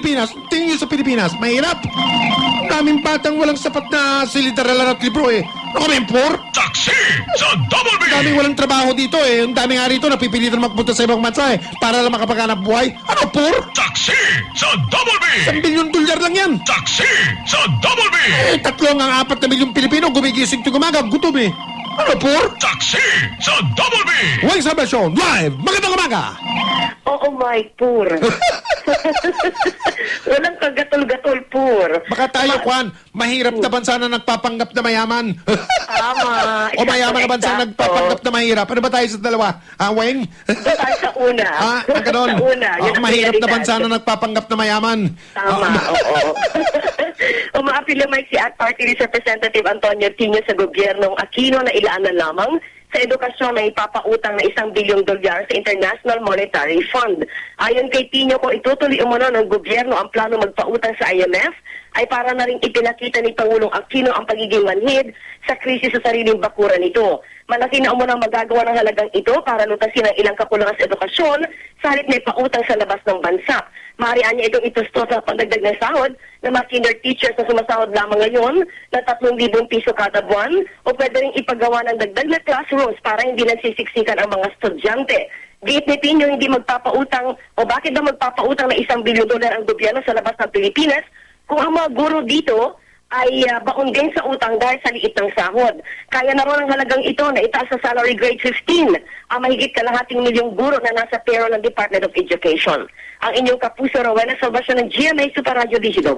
Pilipinas, tingin nyo sa Pilipinas, mahirap. Ang daming batang walang sapat na silid-aralan at libro eh. Ano kami, poor? Taxi sa Double B! Ang daming walang trabaho dito eh. Ang daming nga rito napipilitan magpunta sa ibang bansa eh. Para lang makapaghanap buhay. Ano, poor? Taxi sa Double B! $1 billion lang yan. Taxi sa Double B! Eh, 3 ang 4 na milyong Pilipino gumigising tuwing umaga, gutom eh. Ano, poor? Taxi sa Double B! Huwag Sabay Show, live, magandang umaga! Oo, my poor. Walang kagatol-gatol, poor. Baka tayo, Juan, mahirap na bansa na nagpapanggap na mayaman. Tama. O mayaman na bansa na nagpapanggap na mahirap. Ano ba tayo sa dalawa? Weng? Doon tayo sa una. Ang ganon. Sa una. Yun ang Mahirap na realidad. bansa na nagpapanggap na mayaman. Tama, oo. Umaapila may si at Party List Representative Antonio Tino sa gobyernong Aquino na ilaan na lamang sa edukasyon na ipapautang na $1 billion sa International Monetary Fund. Ayon kay Tino, kung itutuloy umano ng gobyerno ang plano magpautang sa IMF, ay para na rin ipinakita ni Pangulong Aquino ang pagiging manhid sa krisis sa sariling bakuran nito. Malaki na umano ang magagawa ng halagang ito para lutasin ang ilang kakulangan sa edukasyon sa halip na ipautang sa labas ng bansa. Maaarian niya itong itusto sa pagdagdag ng sahod ng mga kinder teachers na sumasahod lamang ngayon na 3,000 piso kada buwan o pwede rin ipagawa ng dagdag na classrooms para hindi nagsisiksikan ang mga estudyante. Gate ni Pino, hindi magpapautang o bakit daw magpapautang na $1 billion ang gobyerno sa labas ng Pilipinas kung ang mga guro dito ay baon din sa utang dahil sa liit ng sahod. Kaya naroon ang halagang ito na itaas sa salary grade 15 ang mahigit kalahating milyong guro na nasa payroll ng Department of Education. Ang inyong kapuso, Rowena Salvacion ng GMA Super Radio Digital.